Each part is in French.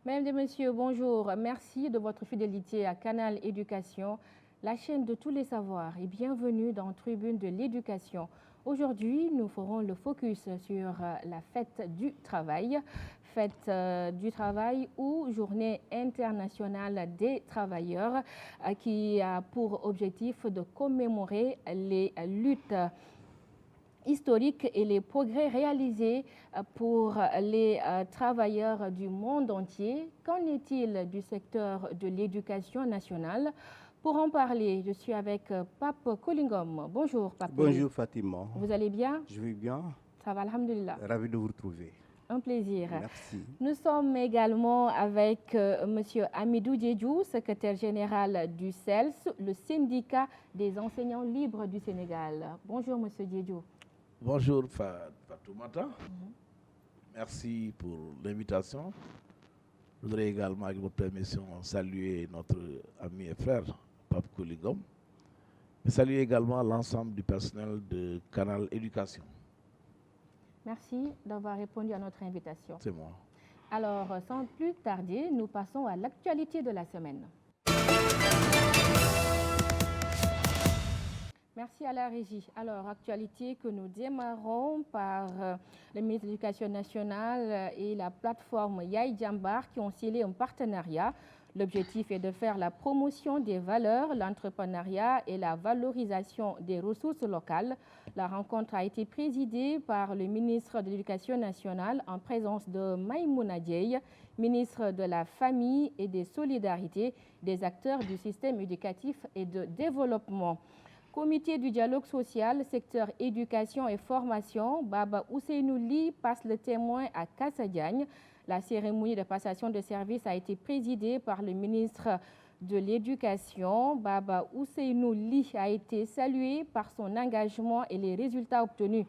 Mesdames et messieurs, bonjour. Merci de votre fidélité à Canal Éducation, la chaîne de tous les savoirs, et bienvenue dans Tribune de l'éducation. Aujourd'hui, nous ferons le focus sur la fête du travail. Ou Journée internationale des travailleurs qui a pour objectif de commémorer les luttes historiques et les progrès réalisés pour les travailleurs du monde entier. Qu'en est-il du secteur de l'éducation nationale? Pour en parler, je suis avec Pape Kolingom. Bonjour, Pape. Bonjour, Fatima. Vous allez bien? Je vais bien. Ça va, alhamdulillah. Ravi de vous retrouver. Un plaisir. Merci. Nous sommes également avec Monsieur Amidou Diédhiou, secrétaire général du CELS, le syndicat des enseignants libres du Sénégal. Bonjour, Monsieur Diédhiou. Bonjour Fatoumata. Merci pour l'invitation. Je voudrais également, avec votre permission, saluer notre ami et frère, Pape Kolingom, et saluer également l'ensemble du personnel de Canal Éducation. Merci d'avoir répondu à notre invitation. C'est moi. Alors, sans plus tarder, nous passons à l'actualité de la semaine. Merci à la régie. Alors, actualité que nous démarrons par le ministre de l'Éducation nationale et la plateforme Yaye Jambar qui ont scellé un partenariat. L'objectif est de faire la promotion des valeurs, l'entrepreneuriat et la valorisation des ressources locales. La rencontre a été présidée par le ministre de l'Éducation nationale en présence de Maïmouna Dieye, ministre de la Famille et des Solidarités, des acteurs du système éducatif et de développement. Comité du dialogue social, secteur éducation et formation, Baba Ousseynou Ly passe le témoin à Kasadiagne. La cérémonie de passation de service a été présidée par le ministre de l'Éducation. Baba Ousseynou Ly a été salué par son engagement et les résultats obtenus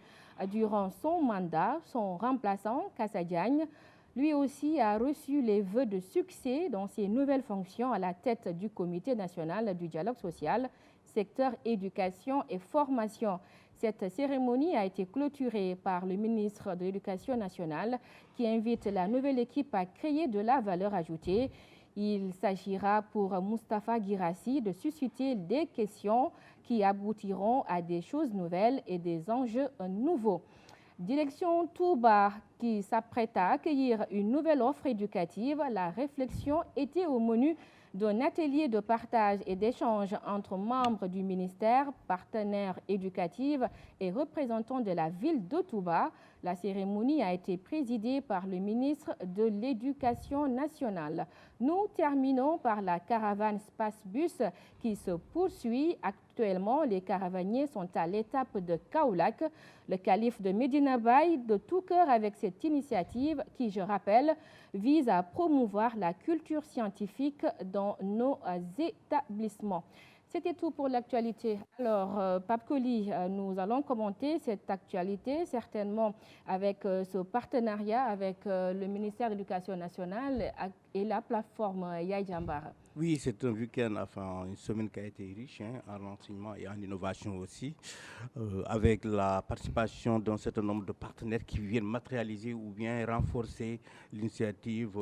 durant son mandat. Son remplaçant, Kasadiagne, lui aussi a reçu les vœux de succès dans ses nouvelles fonctions à la tête du Comité national du dialogue social, secteur éducation et formation. Cette cérémonie a été clôturée par le ministre de l'Éducation nationale qui invite la nouvelle équipe à créer de la valeur ajoutée. Il s'agira pour Moustapha Guirassi de susciter des questions qui aboutiront à des choses nouvelles et des enjeux nouveaux. Direction Touba qui s'apprête à accueillir une nouvelle offre éducative. La réflexion était au menu d'un atelier de partage et d'échange entre membres du ministère, partenaires éducatifs et représentants de la ville de Touba. La cérémonie a été présidée par le ministre de l'Éducation nationale. Nous terminons par la caravane Space Bus qui se poursuit. Actuellement, les caravaniers sont à l'étape de Kaolack. Le calife de Medina Baye de tout cœur avec cette initiative qui, je rappelle, vise à promouvoir la culture scientifique dans nos établissements. C'était tout pour l'actualité. Alors, Pape Koli, nous allons commenter cette actualité, certainement avec ce partenariat avec le ministère de l'Éducation nationale et la plateforme Yaye Jambar. Oui, c'est un week-end, enfin une semaine qui a été riche en renseignements et en innovation aussi, avec la participation d'un certain nombre de partenaires qui viennent matérialiser ou bien renforcer l'initiative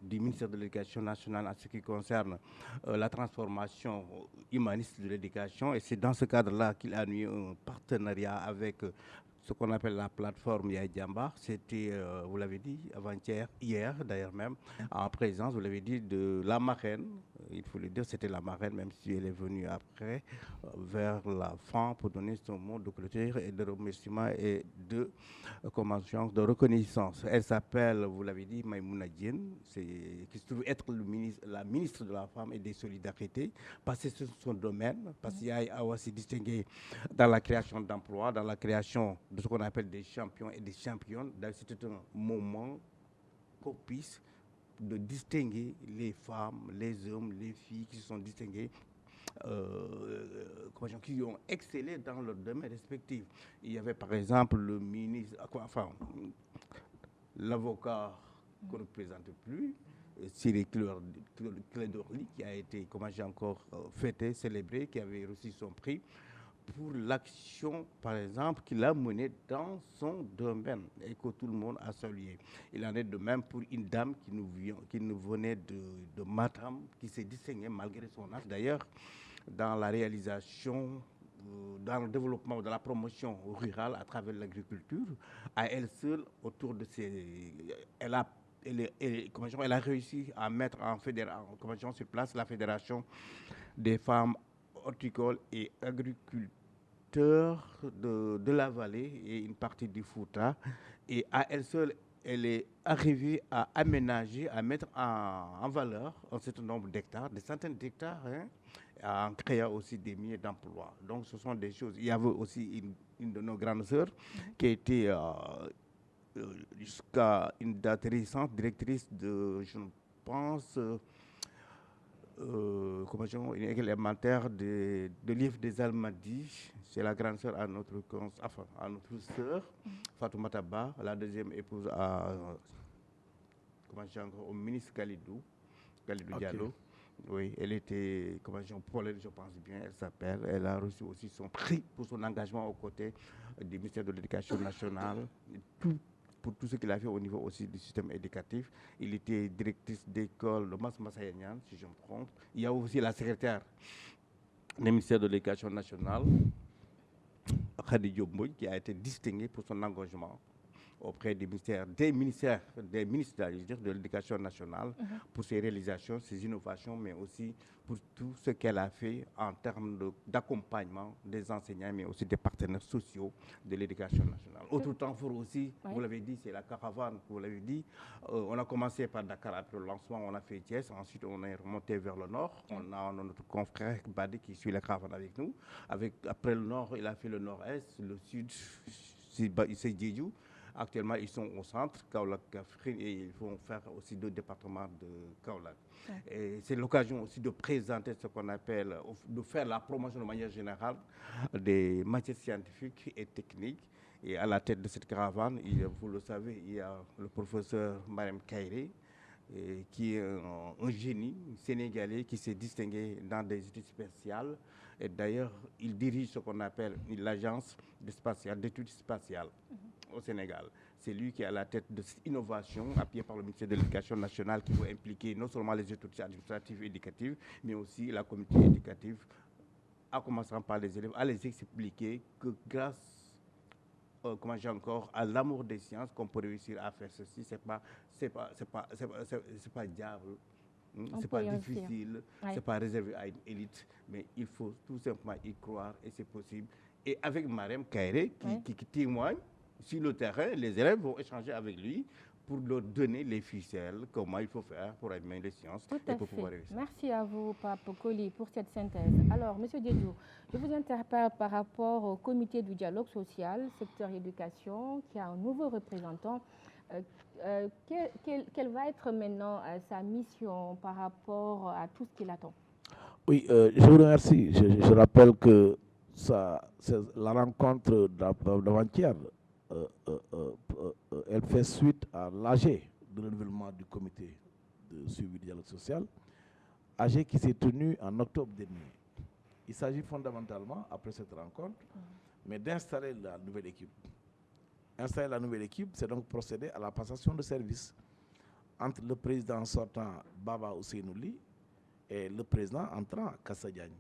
du ministère de l'Éducation nationale en ce qui concerne la transformation humaniste de l'éducation. Et c'est dans ce cadre-là qu'il a eu un partenariat avec ce qu'on appelle la plateforme Yaye Jambar. C'était, vous l'avez dit, avant-hier, hier d'ailleurs même, en présence, vous l'avez dit, de la marraine. Il faut le dire, c'était la marraine, même si elle est venue après, vers la fin pour donner son mot de clôture et de remerciement et de convention, de reconnaissance. Elle s'appelle, vous l'avez dit, Maïmouna Diène, qui se trouve être la ministre de la Femme et des Solidarités, parce que c'est son domaine, parce qu'il y a aussi distingué dans la création d'emplois, dans la création de ce qu'on appelle des champions et des championnes. C'était un moment propice de distinguer les femmes, les hommes, les filles qui se sont distingués, qui ont excellé dans leur domaine respectif. Il y avait par exemple le ministre, l'avocat qu'on ne présente plus, Cyril Clédorli, qui a été, comment j'ai encore fêté, célébré, qui avait reçu son prix pour l'action, par exemple, qu'il a menée dans son domaine et que tout le monde a salué. Il en est de même pour une dame qui nous venait de Matam, qui s'est distinguée malgré son âge. D'ailleurs, dans la réalisation, dans le développement de la promotion rurale à travers l'agriculture, à elle seule, autour de ses... Elle a réussi à mettre sur place la fédération des femmes horticoles et agriculteurs de la vallée et une partie du Fouta. Et à elle seule, elle est arrivée à aménager, à mettre en valeur un certain nombre d'hectares, des centaines d'hectares, en créant aussi des milliers d'emplois. Donc ce sont des choses. Il y avait aussi une de nos grandes sœurs qui a été jusqu'à une date récente directrice de, je pense, une école élémentaire de l'IF des Almadies. C'est la grande sœur à notre sœur, Fatoumata Ba, la deuxième épouse au ministre Khalidou Diallo. Oui, elle était, Paulette, je pense bien, elle s'appelle. Elle a reçu aussi son prix pour son engagement aux côtés du ministère de l'Éducation nationale. Pour tout ce qu'il a fait au niveau aussi du système éducatif. Il était directrice d'école de Massayanyan, si je me trompe. Il y a aussi la secrétaire du ministère de l'Éducation nationale, Khady Diop Mbodj, qui a été distinguée pour son engagement auprès des ministres de l'Éducation nationale pour ses réalisations, ses innovations, mais aussi pour tout ce qu'elle a fait en termes d'accompagnement des enseignants, mais aussi des partenaires sociaux de l'Éducation nationale. Autre temps fort aussi, vous l'avez dit, c'est la caravane, vous l'avez dit. On a commencé par Dakar après le lancement, on a fait Thiès, ensuite on est remonté vers le nord. On a notre confrère Badi qui suit la caravane avec nous. Après le nord, il a fait le nord-est, le sud, c'est Djedjou. Actuellement, ils sont au centre, Kaolack-Kaffrine, et ils vont faire aussi 2 départements de Kaolack. Et c'est l'occasion aussi de présenter ce qu'on appelle, de faire la promotion de manière générale des matières scientifiques et techniques. Et à la tête de cette caravane, vous le savez, il y a le professeur Marem Kairé, qui est un génie sénégalais qui s'est distingué dans des études spatiales. Et d'ailleurs, il dirige ce qu'on appelle l'agence d'études spatiales au Sénégal. C'est lui qui est à la tête de cette innovation appuyée par le ministère de l'Éducation nationale qui va impliquer non seulement les autorités administratives et éducatives, mais aussi la communauté éducative, en commençant par les élèves, à les expliquer que grâce à l'amour des sciences qu'on peut réussir à faire ceci. C'est pas diable. C'est pas difficile, c'est pas réservé à une élite, mais il faut tout simplement y croire et c'est possible. Et avec Marem Kairé qui témoigne sur le terrain, les élèves vont échanger avec lui pour leur donner les ficelles, comment il faut faire pour aimer les sciences et pour pouvoir réussir. Merci à vous, Pape Koli, pour cette synthèse. Alors, M. Djedjou, je vous interpelle par rapport au comité du dialogue social, secteur éducation, qui a un nouveau représentant. Quelle va être maintenant sa mission par rapport à tout ce qu'il attend? Oui, je vous remercie. Je rappelle que c'est la rencontre d'avant-hier, elle fait suite à l'AG de renouvellement du comité de suivi du dialogue social, AG qui s'est tenu en octobre dernier. Il s'agit fondamentalement, après cette rencontre, mais d'installer la nouvelle équipe. Installer la nouvelle équipe, c'est donc procéder à la passation de service entre le président sortant, Baba Ousseynouli, et le président entrant, Kassa Diagne.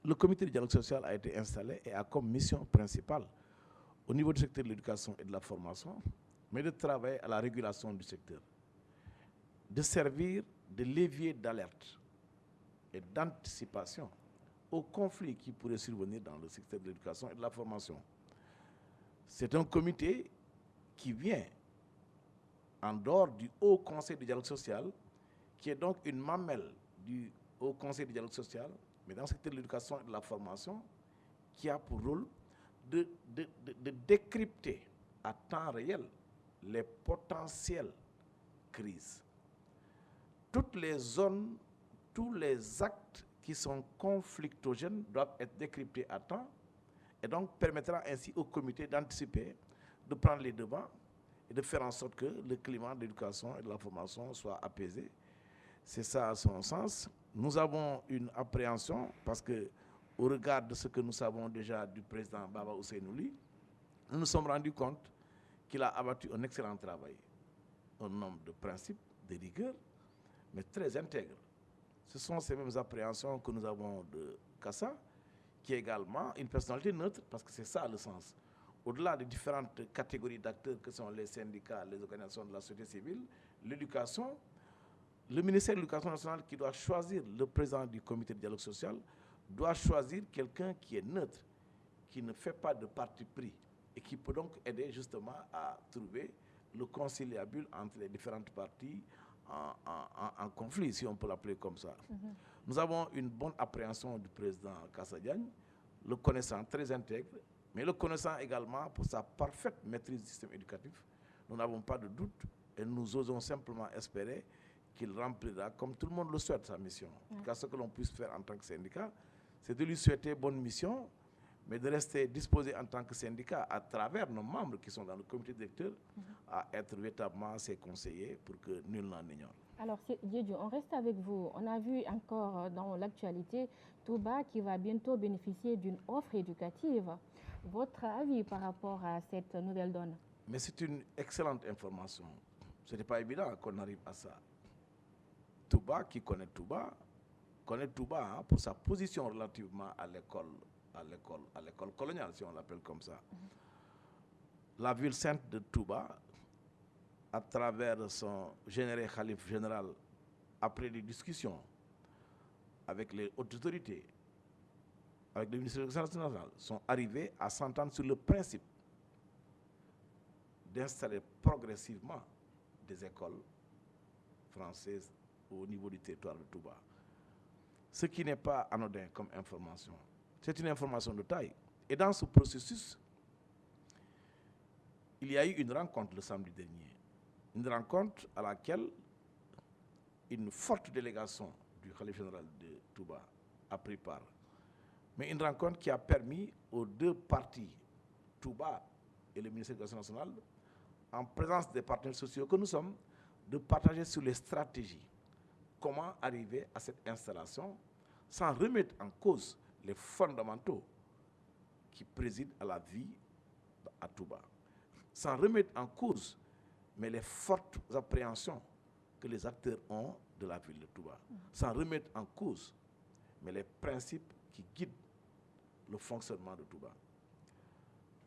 Le comité du dialogue social a été installé et a comme mission principale, au niveau du secteur de l'éducation et de la formation, mais de travailler à la régulation du secteur, de servir de levier d'alerte et d'anticipation aux conflits qui pourraient survenir dans le secteur de l'éducation et de la formation. C'est un comité qui vient en dehors du Haut Conseil du dialogue social, qui est donc une mamelle du Haut Conseil du dialogue social, mais dans le secteur de l'éducation et de la formation, qui a pour rôle de décrypter à temps réel les potentielles crises. Toutes les zones, tous les actes qui sont conflictogènes doivent être décryptés à temps et donc permettra ainsi au comité d'anticiper, de prendre les devants et de faire en sorte que le climat d'éducation et de la formation soit apaisé. C'est ça à son sens. Nous avons une appréhension parce que au regard de ce que nous savons déjà du président Baba Ousseynouli, nous nous sommes rendus compte qu'il a abattu un excellent travail, un homme de principe, de rigueur, mais très intègre. Ce sont ces mêmes appréhensions que nous avons de Kassa, qui est également une personnalité neutre, parce que c'est ça le sens. Au-delà des différentes catégories d'acteurs que sont les syndicats, les organisations de la société civile, l'éducation, le ministère de l'Éducation nationale qui doit choisir le président du comité de dialogue social doit choisir quelqu'un qui est neutre, qui ne fait pas de parti pris et qui peut donc aider justement à trouver le conciliabule entre les différentes parties en conflit, si on peut l'appeler comme ça. Nous avons une bonne appréhension du président Kassa Diagne, le connaissant très intègre, mais le connaissant également pour sa parfaite maîtrise du système éducatif. Nous n'avons pas de doute et nous osons simplement espérer qu'il remplira, comme tout le monde le souhaite, sa mission. Car ce que l'on puisse faire en tant que syndicat, c'est de lui souhaiter bonne mission, mais de rester disposé en tant que syndicat, à travers nos membres qui sont dans le comité directeur, à être véritablement ses conseillers pour que nul n'en ignore. Alors, Diédhiou, on reste avec vous. On a vu encore dans l'actualité Touba qui va bientôt bénéficier d'une offre éducative. Votre avis par rapport à cette nouvelle donne? Mais c'est une excellente information. Ce n'est pas évident qu'on arrive à ça. Touba, qui connaît Touba pour sa position relativement à l'école coloniale, si on l'appelle comme ça. La ville sainte de Touba, à travers son généré khalife général, après des discussions avec les hautes autorités, avec le ministère de l'Éducation nationale, sont arrivés à s'entendre sur le principe d'installer progressivement des écoles françaises au niveau du territoire de Touba. Ce qui n'est pas anodin comme information. C'est une information de taille. Et dans ce processus, il y a eu une rencontre le samedi dernier. Une rencontre à laquelle une forte délégation du khalife général de Touba a pris part. Mais une rencontre qui a permis aux deux parties, Touba et le ministère de l'Éducation nationale, en présence des partenaires sociaux que nous sommes, de partager sur les stratégies. Comment arriver à cette installation sans remettre en cause les fondamentaux qui président à la vie à Touba. Sans remettre en cause, mais les fortes appréhensions que les acteurs ont de la ville de Touba. Sans remettre en cause, mais les principes qui guident le fonctionnement de Touba.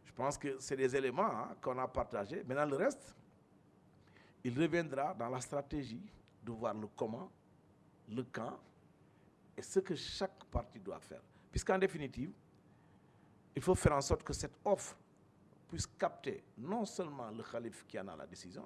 Je pense que c'est des éléments qu'on a partagés. Maintenant, le reste, il reviendra dans la stratégie de voir le comment, le quand et ce que chaque partie doit faire. Puisqu'en définitive, il faut faire en sorte que cette offre puisse capter non seulement le calife qui en a la décision,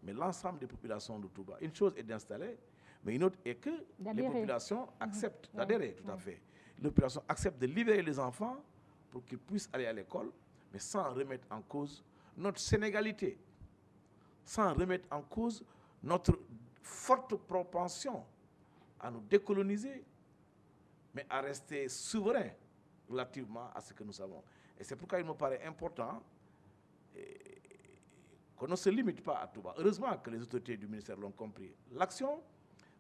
mais l'ensemble des populations de Touba. Une chose est d'installer, mais une autre est que les populations acceptent d'adhérer, tout à fait. Les populations acceptent de libérer les enfants pour qu'ils puissent aller à l'école, mais sans remettre en cause notre sénégalité, sans remettre en cause notre forte propension à nous décoloniser, mais à rester souverain relativement à ce que nous savons. Et c'est pourquoi il me paraît important qu'on ne se limite pas à Touba. Heureusement que les autorités du ministère l'ont compris. L'action,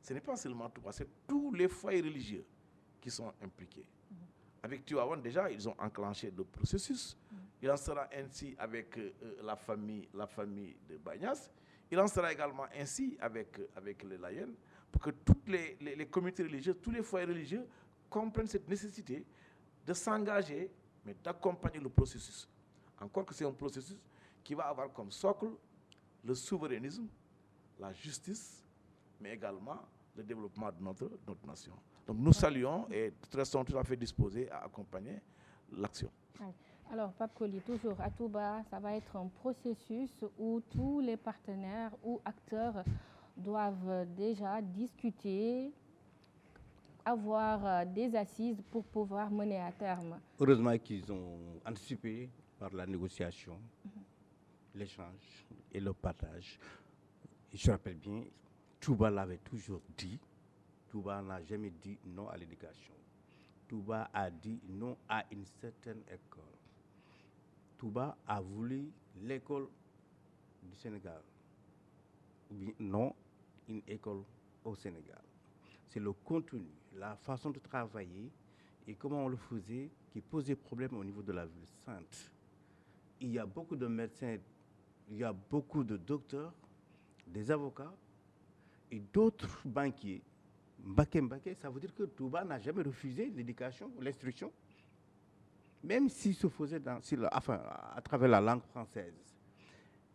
ce n'est pas seulement Touba, c'est tous les foyers religieux qui sont impliqués. Avec Tivaouane, déjà, ils ont enclenché le processus. Il en sera ainsi avec la famille de Bagnas. Il en sera également ainsi avec les Layènes, pour que toutes les communautés religieuses, tous les foyers religieux comprennent cette nécessité de s'engager, mais d'accompagner le processus. Encore que c'est un processus qui va avoir comme socle le souverainisme, la justice, mais également le développement de notre nation. Donc nous saluons et restons tout à fait disposés à accompagner l'action. Alors, Pape Coly, toujours à Touba, ça va être un processus où tous les partenaires ou acteurs doivent déjà discuter, avoir des assises pour pouvoir mener à terme. Heureusement qu'ils ont anticipé par la négociation, l'échange et le partage. Je rappelle bien, Touba l'avait toujours dit, Touba n'a jamais dit non à l'éducation. Touba a dit non à une certaine école. Touba a voulu l'école du Sénégal, ou bien non, une école au Sénégal. C'est le contenu, la façon de travailler et comment on le faisait, qui posait problème au niveau de la ville sainte. Il y a beaucoup de médecins, il y a beaucoup de docteurs, des avocats et d'autres banquiers. Mbaké, ça veut dire que Touba n'a jamais refusé l'éducation ou l'instruction, même s'il se faisait à travers la langue française.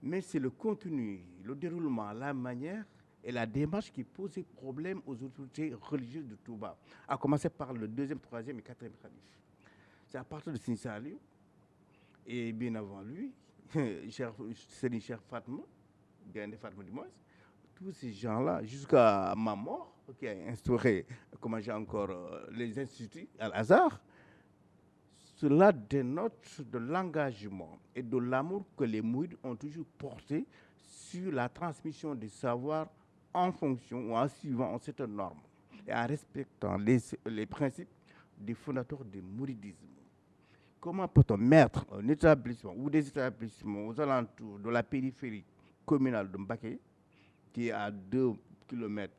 Mais c'est le contenu, le déroulement, la manière et la démarche qui posait problème aux autorités religieuses de Touba, à commencer par le 2e, 3e et 4e calife. C'est à partir de Sine Saliou, et bien avant lui, Serigne Cheikh Fatma, Gaïndé Fatma du moins, tous ces gens-là, jusqu'à ma mort, qui a instauré, comment j'ai encore, les instituts Al-Azhar, cela dénote de l'engagement et de l'amour que les Mourides ont toujours porté sur la transmission des savoirs en fonction ou en suivant certaines normes et en respectant les principes des fondateurs du mouridisme. Comment peut-on mettre un établissement ou des établissements aux alentours de la périphérie communale de Mbaké, qui est à 2 km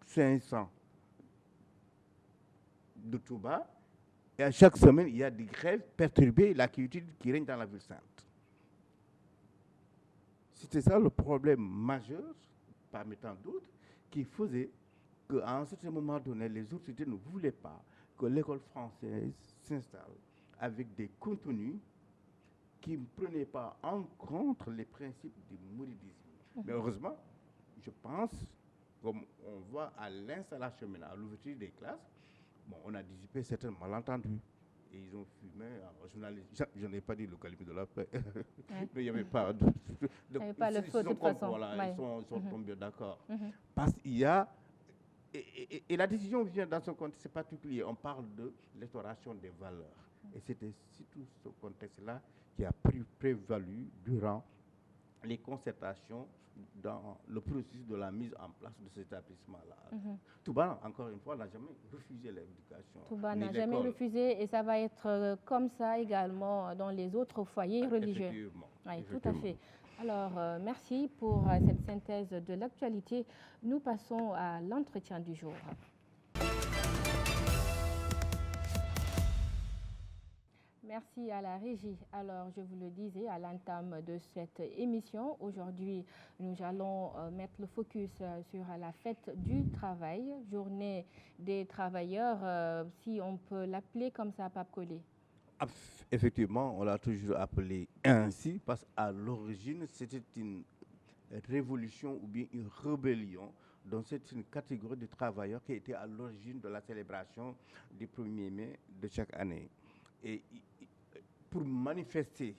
500 de Touba, et à chaque semaine, il y a des grèves perturber la quiétude qui règne dans la ville sainte. C'était ça le problème majeur, parmi tant d'autres, qui faisait qu'à un certain moment donné, les autorités ne voulaient pas que l'école française s'installe avec des contenus qui ne prenaient pas en compte les principes du mouridisme. Mais heureusement, je pense, comme on voit à l'installation maintenant, à l'ouverture des classes, bon, on a dissipé certains malentendus. Et ils ont fumé. Je n'ai pas dit le calibre de la paix. Mais il n'y avait pas de le feu de toute façon. Voilà, ouais. Ils sont tombés d'accord. Parce qu'il y a. Et la décision vient dans ce contexte particulier. On parle de l'instauration des valeurs. Et c'était surtout ce contexte-là qui a prévalu durant les concertations dans le processus de la mise en place de cet établissement-là. Touba, encore une fois, n'a jamais refusé l'éducation. Touba n'a jamais refusé et ça va être comme ça également dans les autres foyers religieux. Effectivement. Oui, tout à fait. Alors, merci pour cette synthèse de l'actualité. Nous passons à l'entretien du jour. Merci à la régie. Alors, je vous le disais à l'entame de cette émission, aujourd'hui, nous allons mettre le focus sur la fête du travail, journée des travailleurs, si on peut l'appeler comme ça, Pape Collé. Effectivement, on l'a toujours appelé ainsi, parce qu'à l'origine, c'était une révolution ou bien une rébellion. Donc, c'est une catégorie de travailleurs qui était à l'origine de la célébration du 1er mai de chaque année. Et pour manifester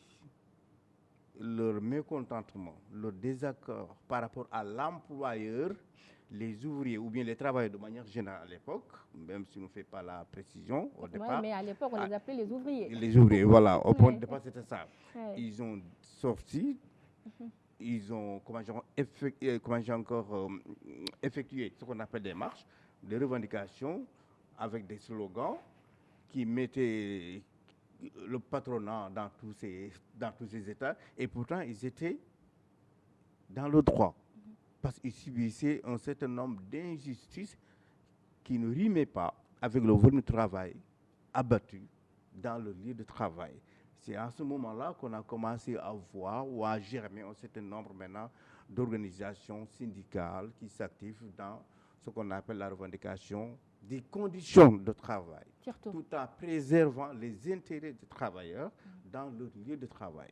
leur mécontentement, leur désaccord par rapport à l'employeur, les ouvriers ou bien les travailleurs de manière générale à l'époque, même si on ne fait pas la précision au départ. Mais à l'époque, on les appelait les ouvriers. Les ouvriers, voilà. Au point de départ, c'était ça. Ils ont sorti, ils ont effectué ce qu'on appelle des marches, des revendications avec des slogans qui mettaient le patronat dans tous ces États, et pourtant ils étaient dans le droit, parce qu'ils subissaient un certain nombre d'injustices qui ne rimaient pas avec le volume de travail abattu dans le lieu de travail. C'est à ce moment-là qu'on a commencé à voir ou à germer un certain nombre maintenant d'organisations syndicales qui s'activent dans ce qu'on appelle la revendication des conditions de travail, tout en préservant les intérêts des travailleurs dans leur lieu de travail.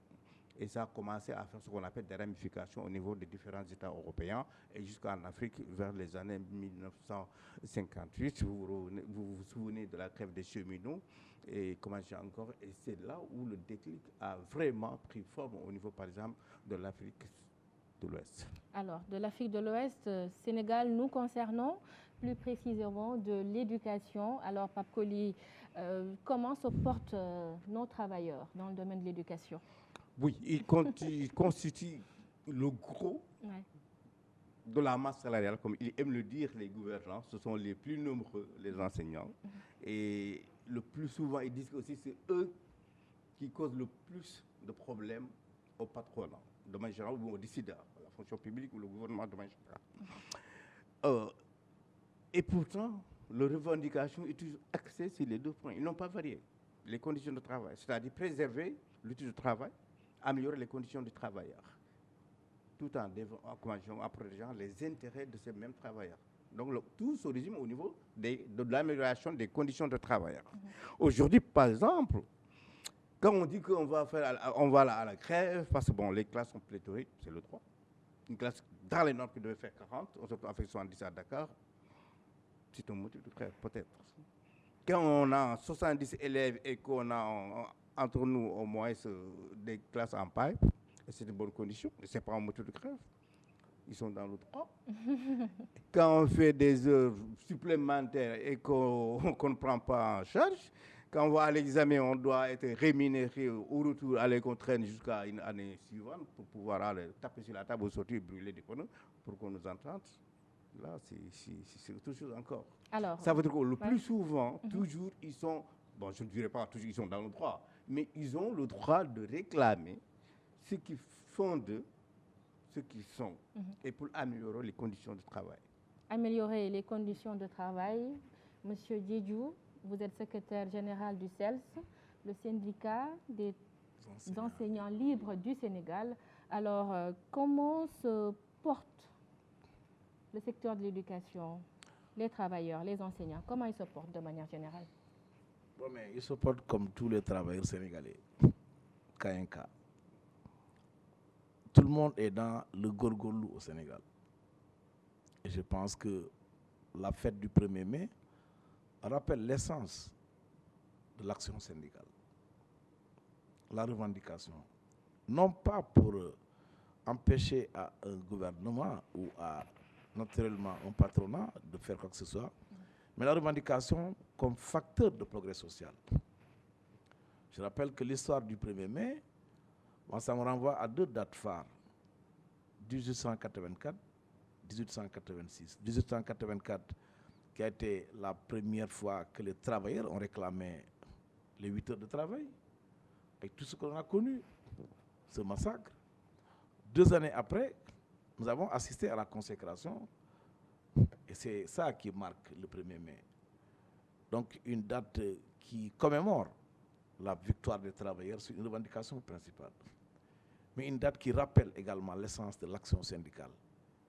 Et ça a commencé à faire ce qu'on appelle des ramifications au niveau des différents États européens et jusqu'en Afrique vers les années 1958. Vous vous souvenez de la grève des cheminots et c'est là où le déclic a vraiment pris forme au niveau, par exemple, de l'Afrique de l'Ouest. Alors, de l'Afrique de l'Ouest, Sénégal, nous concernons plus précisément de l'éducation. Alors, Pape Collé, comment se portent nos travailleurs dans le domaine de l'éducation? Oui, ils constituent le gros de la masse salariale, comme ils aiment le dire les gouvernants. Ce sont les plus nombreux, les enseignants. Et le plus souvent, ils disent aussi que c'est eux qui causent le plus de problèmes au patronat, de manière générale, ou aux décideurs, à la fonction publique ou le gouvernement de manière générale. Et pourtant, leurs revendications est toujours axée sur les deux points. Ils n'ont pas varié. Les conditions de travail, c'est-à-dire préserver l'outil de travail, améliorer les conditions du travailleur, tout en protégeant les intérêts de ces mêmes travailleurs. Donc tout se résume au niveau de l'amélioration des conditions de travailleurs. Aujourd'hui, par exemple, quand on dit qu'on va à la grève, parce que bon, les classes sont pléthoriques, c'est le droit. Une classe dans les normes qui devait faire 40, on se retrouve avec 70 à Dakar, c'est un motif de grève, peut-être. Quand on a 70 élèves et qu'on a entre nous au moins des classes en paille, c'est de bonnes conditions, ce n'est pas un motif de grève. Ils sont dans le droit. Quand on fait des heures supplémentaires et qu'on ne prend pas en charge, quand on va à l'examen, on doit être rémunéré au retour, aller qu'on traîne jusqu'à une année suivante pour pouvoir aller taper sur la table au sortir, brûler des pneus pour qu'on nous entende. Là, c'est autre chose encore. Alors, ça veut dire que le plus souvent, toujours, ils sont, bon, je ne dirais pas toujours ils sont dans le droit, mais ils ont le droit de réclamer ce qui font d'eux ce qu'ils sont et pour améliorer les conditions de travail. Améliorer les conditions de travail. Monsieur Diédhiou, vous êtes secrétaire général du CELS, le syndicat des enseignants libres du Sénégal. Alors, comment se porte le secteur de l'éducation, les travailleurs, les enseignants, comment ils se portent de manière générale? Bon, mais ils se portent comme tous les travailleurs sénégalais, cas un cas. Tout le monde est dans le gorgolou au Sénégal. Et je pense que la fête du 1er mai rappelle l'essence de l'action syndicale. La revendication. Non pas pour empêcher à un gouvernement ou à naturellement un patronat de faire quoi que ce soit, mais la revendication comme facteur de progrès social. Je rappelle que l'histoire du 1er mai, ça me renvoie à deux dates phares, 1884, 1886. 1884, qui a été la première fois que les travailleurs ont réclamé les 8 heures de travail, avec tout ce qu'on a connu, ce massacre. 2 années après, nous avons assisté à la consécration, et c'est ça qui marque le 1er mai. Donc une date qui commémore la victoire des travailleurs sur une revendication principale. Mais une date qui rappelle également l'essence de l'action syndicale,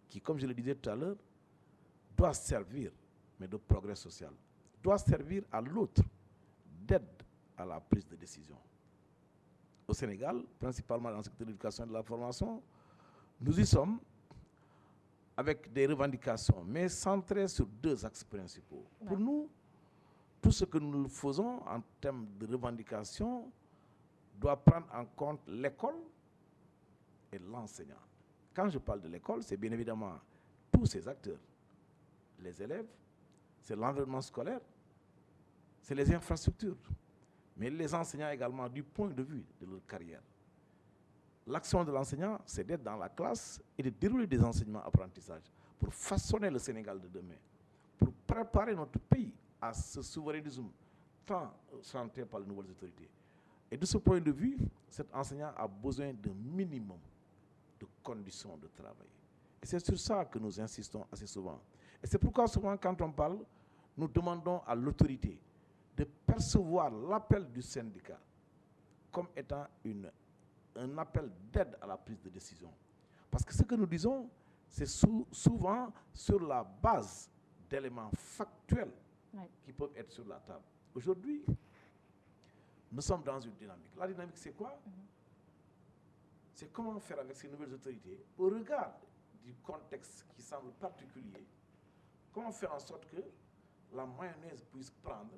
qui, comme je le disais tout à l'heure, doit servir, mais de progrès social, doit servir à l'autre d'aide à la prise de décision. Au Sénégal, principalement dans le secteur de l'éducation et de la formation, nous y sommes avec des revendications, mais centrées sur 2 axes principaux. Ouais. Pour nous, tout ce que nous faisons en termes de revendication doit prendre en compte l'école et l'enseignant. Quand je parle de l'école, c'est bien évidemment tous ces acteurs. Les élèves, c'est l'environnement scolaire, c'est les infrastructures, mais les enseignants également du point de vue de leur carrière. L'action de l'enseignant, c'est d'être dans la classe et de dérouler des enseignements-apprentissages pour façonner le Sénégal de demain, pour préparer notre pays à ce souverainisme tant chanté par les nouvelles autorités. Et de ce point de vue, cet enseignant a besoin d'un minimum de conditions de travail. Et c'est sur ça que nous insistons assez souvent. Et c'est pourquoi souvent quand on parle, nous demandons à l'autorité de percevoir l'appel du syndicat comme étant un appel d'aide à la prise de décision. Parce que ce que nous disons, c'est souvent sur la base d'éléments factuels qui peuvent être sur la table. Aujourd'hui, nous sommes dans une dynamique. La dynamique, c'est quoi? C'est comment faire avec ces nouvelles autorités, au regard du contexte qui semble particulier, comment faire en sorte que la mayonnaise puisse prendre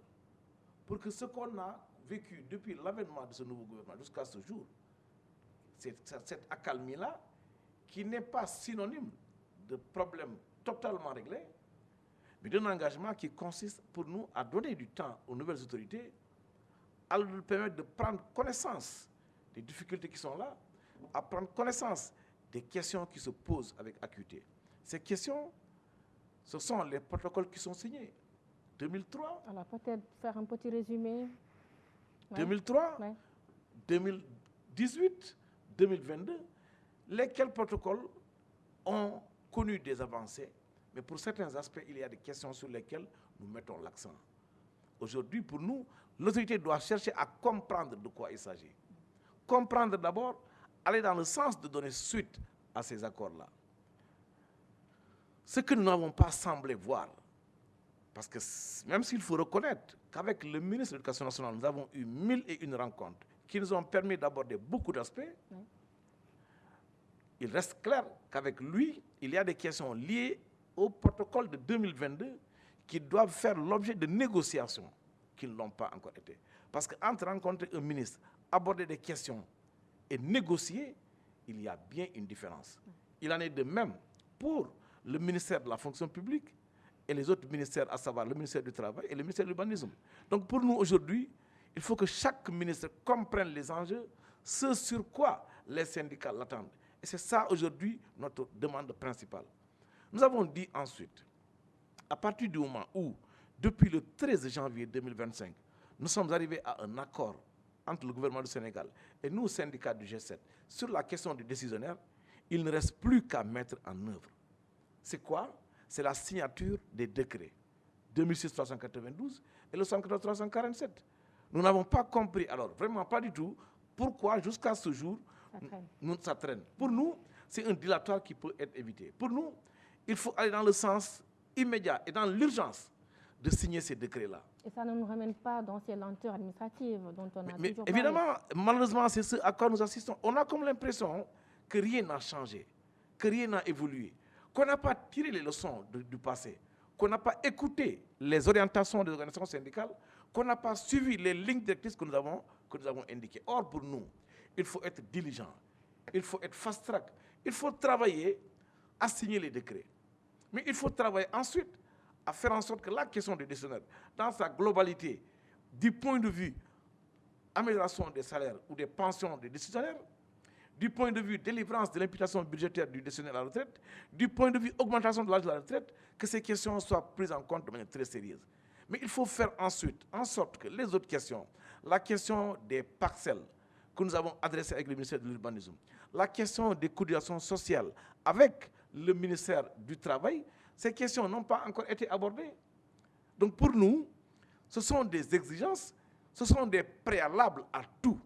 pour que ce qu'on a vécu depuis l'avènement de ce nouveau gouvernement jusqu'à ce jour, cette accalmie-là, qui n'est pas synonyme de problème totalement réglé, mais d'un engagement qui consiste pour nous à donner du temps aux nouvelles autorités, à leur permettre de prendre connaissance des difficultés qui sont là, à prendre connaissance des questions qui se posent avec acuité. Ces questions, ce sont les protocoles qui sont signés. 2003. Alors peut-être faire un petit résumé. 2003, 2018, 2022, lesquels protocoles ont connu des avancées, Mais pour certains aspects, il y a des questions sur lesquelles nous mettons l'accent. Aujourd'hui, pour nous, l'autorité doit chercher à comprendre de quoi il s'agit. Comprendre d'abord, aller dans le sens de donner suite à ces accords-là. Ce que nous n'avons pas semblé voir, parce que même s'il faut reconnaître qu'avec le ministre de l'Éducation nationale, nous avons eu 1001 rencontres qui nous ont permis d'aborder beaucoup d'aspects, il reste clair qu'avec lui, il y a des questions liées au protocole de 2022 qui doivent faire l'objet de négociations qui ne l'ont pas encore été. Parce qu'entre rencontrer un ministre, aborder des questions et négocier, il y a bien une différence. Il en est de même pour le ministère de la fonction publique et les autres ministères, à savoir le ministère du Travail et le ministère de l'Urbanisme. Donc pour nous aujourd'hui, il faut que chaque ministre comprenne les enjeux, ce sur quoi les syndicats l'attendent. Et c'est ça aujourd'hui notre demande principale. Nous avons dit ensuite, à partir du moment où, depuis le 13 janvier 2025, nous sommes arrivés à un accord entre le gouvernement du Sénégal et nous, syndicats du G7, sur la question des décisionnaires, il ne reste plus qu'à mettre en œuvre. C'est quoi? C'est la signature des décrets 2006-392 et le 114-347. Nous n'avons pas compris, alors vraiment pas du tout, pourquoi jusqu'à ce jour, ça traîne. Pour nous, c'est un dilatoire qui peut être évité. Pour nous, il faut aller dans le sens immédiat et dans l'urgence de signer ces décrets-là. Et ça ne nous ramène pas dans ces lenteurs administratives dont on a toujours évidemment, malheureusement, c'est ce à quoi nous assistons. On a comme l'impression que rien n'a changé, que rien n'a évolué, qu'on n'a pas tiré les leçons du passé, qu'on n'a pas écouté les orientations des organisations syndicales, qu'on n'a pas suivi les lignes directrices que nous avons indiquées. Or, pour nous, il faut être diligent, il faut être fast-track, il faut travailler à signer les décrets. Mais il faut travailler ensuite à faire en sorte que la question des décisionnaires, dans sa globalité, du point de vue amélioration des salaires ou des pensions des décisionnaires, du point de vue délivrance de l'imputation budgétaire du décisionnaire à la retraite, du point de vue augmentation de l'âge de la retraite, que ces questions soient prises en compte de manière très sérieuse. Mais il faut faire ensuite en sorte que les autres questions, la question des parcelles que nous avons adressées avec le ministère de l'Urbanisme, la question des cotisations sociales avec le ministère du Travail, ces questions n'ont pas encore été abordées. Donc pour nous, ce sont des exigences, ce sont des préalables à tout.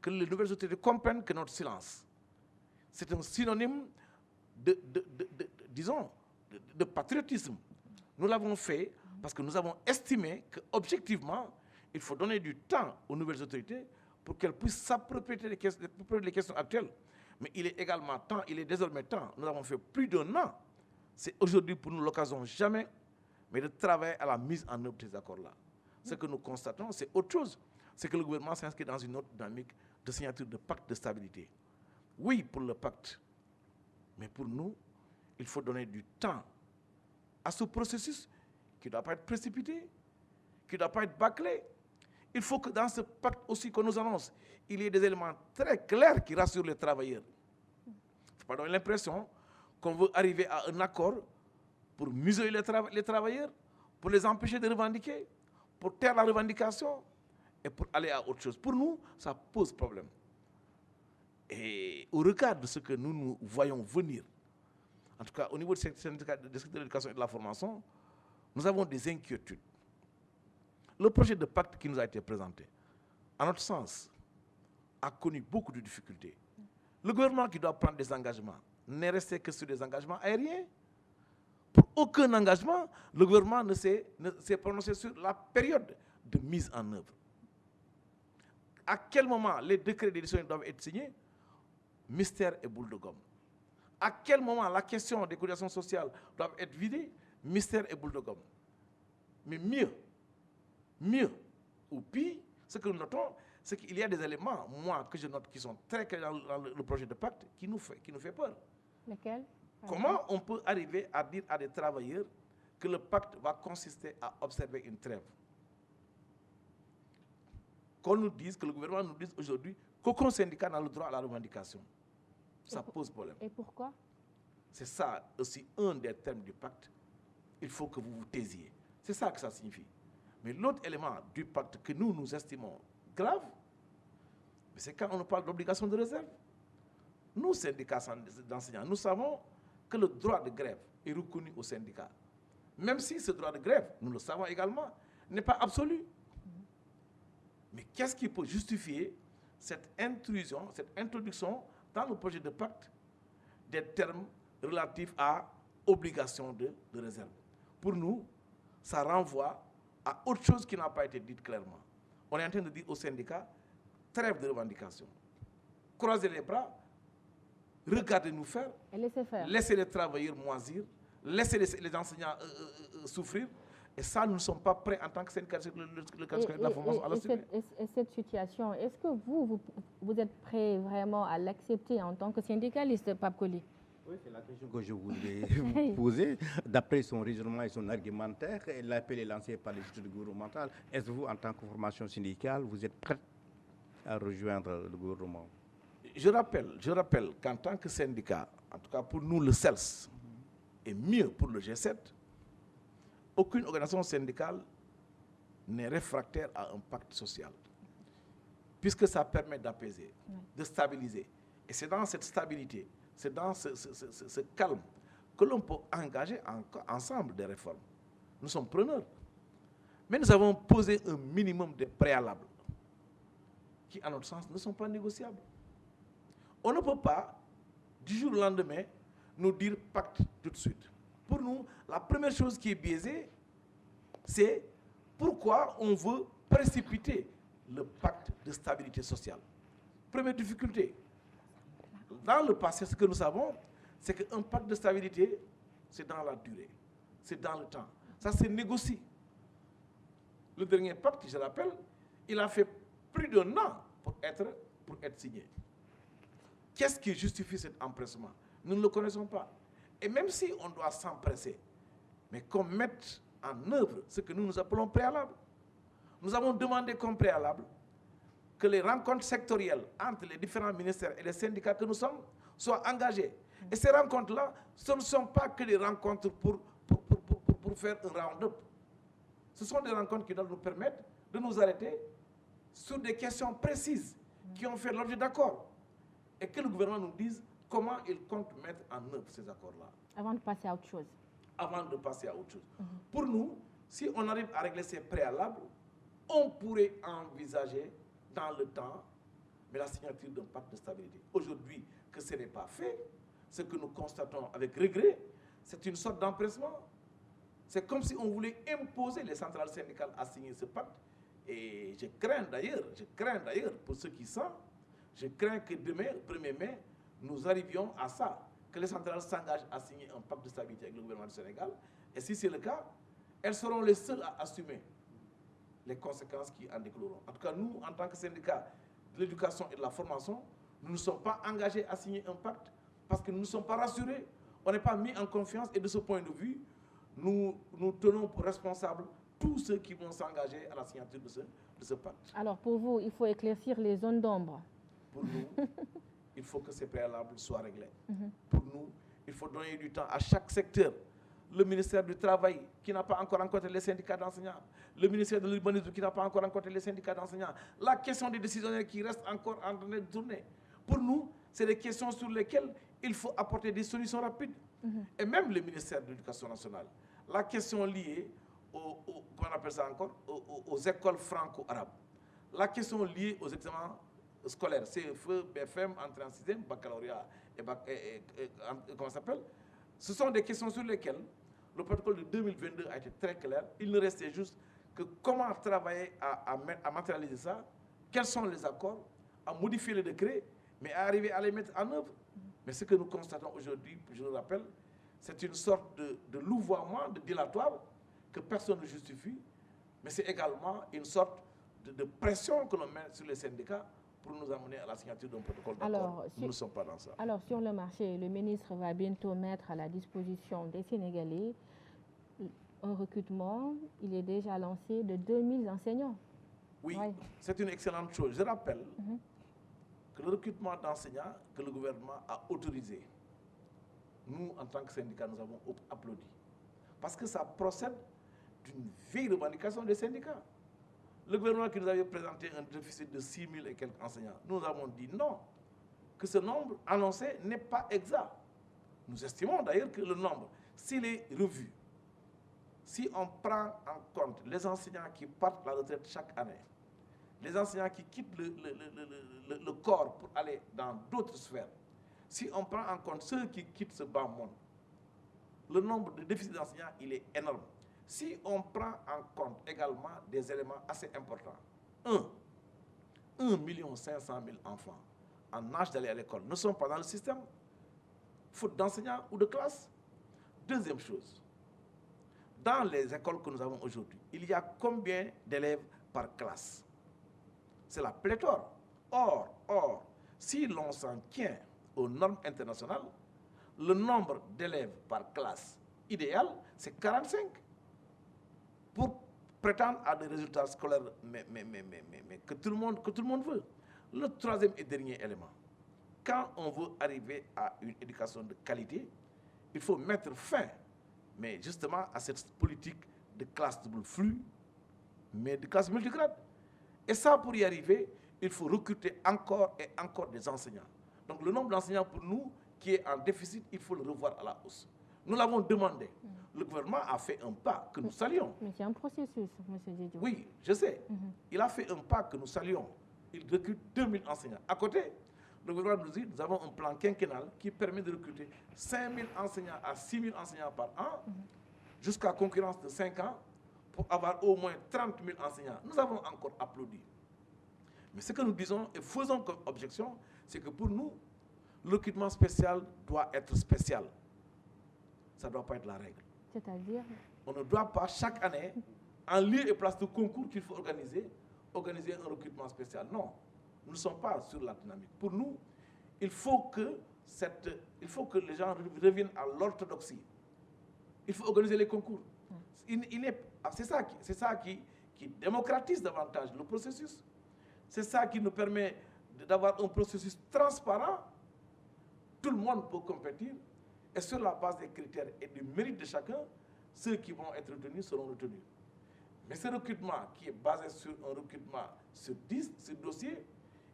Que les nouvelles autorités comprennent que notre silence, c'est un synonyme de patriotisme. Nous l'avons fait parce que nous avons estimé qu'objectivement, il faut donner du temps aux nouvelles autorités pour qu'elles puissent s'approprier les questions actuelles. Mais il est également temps, il est désormais temps, nous avons fait plus d'un an. C'est aujourd'hui pour nous l'occasion jamais, mais de travailler à la mise en œuvre de ces accords-là. Ce que nous constatons, c'est autre chose. C'est que le gouvernement s'inscrit dans une autre dynamique de signature de pacte de stabilité. Oui, pour le pacte, mais pour nous, il faut donner du temps à ce processus qui ne doit pas être précipité, qui ne doit pas être bâclé. Il faut que dans ce pacte aussi qu'on nous annonce, il y ait des éléments très clairs qui rassurent les travailleurs. Il ne faut pas donner l'impression qu'on veut arriver à un accord pour museler les travailleurs, pour les empêcher de revendiquer, pour taire la revendication et pour aller à autre chose. Pour nous, ça pose problème. Et au regard de ce que nous voyons venir, en tout cas au niveau du secteur de l'éducation et de la formation, nous avons des inquiétudes. Le projet de pacte qui nous a été présenté, à notre sens, a connu beaucoup de difficultés. Le gouvernement qui doit prendre des engagements n'est resté que sur des engagements aériens. Pour aucun engagement, le gouvernement ne s'est prononcé sur la période de mise en œuvre. À quel moment les décrets d'édition doivent être signés? Mystère et boule de gomme. À quel moment la question des cotisations sociales doit être vidée? Mystère et boule de gomme. Mais mieux ou pire, ce que nous notons, c'est qu'il y a des éléments, moi, que je note, qui sont très clairs dans le projet de pacte, qui nous fait peur. Lesquels? Comment on peut arriver à dire à des travailleurs que le pacte va consister à observer une trêve? Qu'on nous dise, que le gouvernement nous dise aujourd'hui qu'aucun syndicat n'a le droit à la revendication. Ça pose problème. Et pourquoi? C'est ça aussi un des termes du pacte. Il faut que vous vous taisiez. C'est ça que ça signifie. Mais l'autre élément du pacte que nous estimons grave, c'est quand on nous parle d'obligation de réserve. Nous, syndicats d'enseignants, nous savons que le droit de grève est reconnu aux syndicats. Même si ce droit de grève, nous le savons également, n'est pas absolu. Mais qu'est-ce qui peut justifier cette intrusion, cette introduction dans le projet de pacte des termes relatifs à obligation de réserve? Pour nous, ça renvoie à autre chose qui n'a pas été dite clairement. On est en train de dire aux syndicats, trêve de revendication. Croisez les bras, regardez-nous faire, laissez les travailleurs moisir, laissez les enseignants souffrir. Et ça, nous ne sommes pas prêts en tant que syndicat de la formation à l'assumer. Et cette situation, est-ce que vous êtes prêt vraiment à l'accepter en tant que syndicaliste, Pape Coly? Oui, c'est la question que je voulais vous poser. D'après son raisonnement et son argumentaire, l'appel est lancé par les structures gouvernementales. Est-ce que vous, en tant que formation syndicale, vous êtes prêt à rejoindre le gouvernement? Je rappelle qu'en tant que syndicat, en tout cas pour nous, le CELS, et mieux pour le G7, aucune organisation syndicale n'est réfractaire à un pacte social, puisque ça permet d'apaiser, de stabiliser. Et c'est dans cette stabilité, c'est dans ce calme que l'on peut engager ensemble des réformes. Nous sommes preneurs. Mais nous avons posé un minimum de préalables qui, à notre sens, ne sont pas négociables. On ne peut pas, du jour au lendemain, nous dire pacte tout de suite. Pour nous, la première chose qui est biaisée, c'est pourquoi on veut précipiter le pacte de stabilité sociale. Première difficulté. Dans le passé, ce que nous savons, c'est qu'un pacte de stabilité, c'est dans la durée, c'est dans le temps. Ça se négocie. Le dernier pacte, je rappelle, il a fait plus d'un an pour être signé. Qu'est-ce qui justifie cet empressement? Nous ne le connaissons pas. Et même si on doit s'empresser, mais qu'on mette en œuvre ce que nous appelons préalable. Nous avons demandé comme préalable que les rencontres sectorielles entre les différents ministères et les syndicats que nous sommes soient engagées. Et ces rencontres-là, ce ne sont pas que des rencontres pour faire un round-up. Ce sont des rencontres qui doivent nous permettre de nous arrêter sur des questions précises qui ont fait l'objet d'accords. Et que le gouvernement nous dise comment il compte mettre en œuvre ces accords-là. Avant de passer à autre chose. Avant de passer à autre chose. Pour nous, si on arrive à régler ces préalables, on pourrait envisager dans le temps mais la signature d'un pacte de stabilité. Aujourd'hui, que ce n'est pas fait, ce que nous constatons avec regret, c'est une sorte d'empressement. C'est comme si on voulait imposer les centrales syndicales à signer ce pacte. Et je crains d'ailleurs, pour ceux qui sont, je crains que demain, le 1er mai, nous arrivions à ça, que les centrales s'engagent à signer un pacte de stabilité avec le gouvernement du Sénégal. Et si c'est le cas, elles seront les seules à assumer les conséquences qui en découleront. En tout cas, nous, en tant que syndicat de l'éducation et de la formation, nous ne sommes pas engagés à signer un pacte parce que nous ne sommes pas rassurés. On n'est pas mis en confiance et de ce point de vue, nous tenons pour responsables tous ceux qui vont s'engager à la signature de ce pacte. Alors pour vous, il faut éclaircir les zones d'ombre. Pour nous, il faut que ces préalables soient réglés. Pour nous, il faut donner du temps à chaque secteur. Le ministère du Travail, qui n'a pas encore rencontré les syndicats d'enseignants. Le ministère de l'Urbanisme, qui n'a pas encore rencontré les syndicats d'enseignants. La question des décisionnaires qui restent encore en train de tourner. Pour nous, c'est des questions sur lesquelles il faut apporter des solutions rapides. Et même le ministère de l'Éducation nationale. La question liée comment on appelle ça encore, aux écoles franco-arabes. La question liée aux examens scolaires, CFE, BFM, entrée en 6e, baccalauréat et comment ça s'appelle? Ce sont des questions sur lesquelles le protocole de 2022 a été très clair. Il ne restait juste que comment travailler à matérialiser ça, quels sont les accords, à modifier les décrets, mais à arriver à les mettre en œuvre. Mais ce que nous constatons aujourd'hui, je le rappelle, c'est une sorte de louvoiement, de dilatoire, que personne ne justifie, mais c'est également une sorte de pression que l'on met sur les syndicats pour nous amener à la signature d'un protocole d'accord. Nous ne sommes pas dans ça. Alors, sur le marché, le ministre va bientôt mettre à la disposition des Sénégalais un recrutement. Il est déjà lancé de 2000 enseignants. Oui, c'est une excellente chose. Je rappelle que le recrutement d'enseignants que le gouvernement a autorisé, nous, en tant que syndicat, nous avons applaudi. Parce que ça procède d'une vieille revendication des syndicats. Le gouvernement qui nous avait présenté un déficit de 6 000 et quelques enseignants, nous avons dit non, que ce nombre annoncé n'est pas exact. Nous estimons d'ailleurs que le nombre, s'il est revu, si on prend en compte les enseignants qui partent à la retraite chaque année, les enseignants qui quittent le corps pour aller dans d'autres sphères, si on prend en compte ceux qui quittent ce bas monde, le nombre de déficits d'enseignants, il est énorme. Si on prend en compte également des éléments assez importants, 1,5 million enfants en âge d'aller à l'école ne sont pas dans le système, faute d'enseignants ou de classe. Deuxième chose, dans les écoles que nous avons aujourd'hui, il y a combien d'élèves par classe? C'est la pléthore. Or, si l'on s'en tient aux normes internationales, le nombre d'élèves par classe idéal, c'est 45. Pour prétendre à des résultats scolaires mais que tout le monde veut. Le troisième et dernier élément, quand on veut arriver à une éducation de qualité, il faut mettre fin, mais justement à cette politique de classe double flux, mais de classe multigrade. Et ça, pour y arriver, il faut recruter encore et encore des enseignants. Donc le nombre d'enseignants pour nous qui est en déficit, il faut le revoir à la hausse. Nous l'avons demandé. Le gouvernement a fait un pas que nous saluons. Mais c'est un processus, M. Diédhiou. Oui, je sais. Il a fait un pas que nous saluons. Il recrute 2000 enseignants. À côté, le gouvernement nous dit nous avons un plan quinquennal qui permet de recruter 5000 enseignants à 6000 enseignants par an, jusqu'à concurrence de 5 ans, pour avoir au moins 30 000 enseignants. Nous avons encore applaudi. Mais ce que nous disons et faisons comme objection, c'est que pour nous, le recrutement spécial doit être spécial. Ça ne doit pas être la règle. C'est-à-dire? On ne doit pas chaque année, en lieu et place de concours qu'il faut organiser un recrutement spécial. Non, nous ne sommes pas sur la dynamique. Pour nous, il faut que les gens reviennent à l'orthodoxie. Il faut organiser les concours. C'est ça qui démocratise davantage le processus. C'est ça qui nous permet d'avoir un processus transparent. Tout le monde peut compétir. Et sur la base des critères et du mérite de chacun, ceux qui vont être retenus seront retenus. Mais ce recrutement qui est basé sur un recrutement sur 10, sur dossier,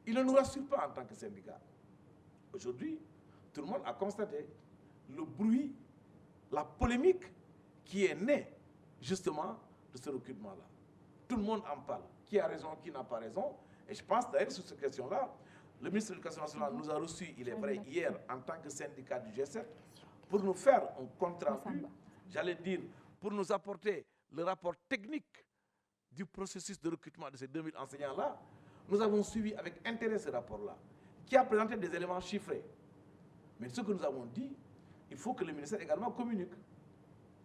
il ne nous rassure pas en tant que syndicat. Aujourd'hui, tout le monde a constaté le bruit, la polémique qui est née justement de ce recrutement-là. Tout le monde en parle. Qui a raison, qui n'a pas raison. Et je pense d'ailleurs sur cette question-là, le ministre de l'Éducation nationale nous a reçus, il est vrai, hier en tant que syndicat du G7, pour nous faire un compte rendu, j'allais dire, pour nous apporter le rapport technique du processus de recrutement de ces 2000 enseignants-là. Nous avons suivi avec intérêt ce rapport-là, qui a présenté des éléments chiffrés. Mais ce que nous avons dit, il faut que le ministère également communique.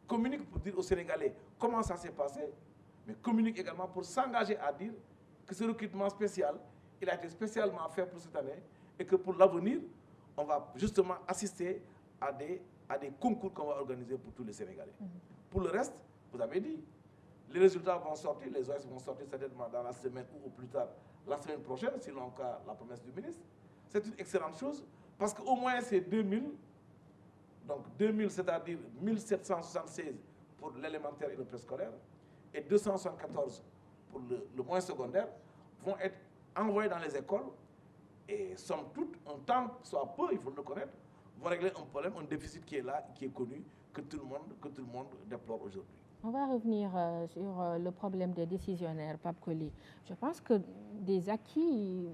Communique pour dire aux Sénégalais comment ça s'est passé, mais communique également pour s'engager à dire que ce recrutement spécial, il a été spécialement fait pour cette année et que pour l'avenir, on va justement assister à des concours qu'on va organiser pour tous les Sénégalais. Pour le reste, vous avez dit, les résultats vont sortir, les OS vont sortir certainement dans la semaine ou au plus tard la semaine prochaine, selon la promesse du ministre. C'est une excellente chose parce qu'au moins c'est 2000, donc 2000 c'est-à-dire 1776 pour l'élémentaire et le préscolaire et 274 pour le moyen secondaire vont être envoyés dans les écoles et somme toute, un temps soit peu, il faut le connaître, vont régler un problème, un déficit qui est là, qui est connu, que tout le monde déplore aujourd'hui. On va revenir sur le problème des décisionnaires, Pape Coly. Je pense que des acquis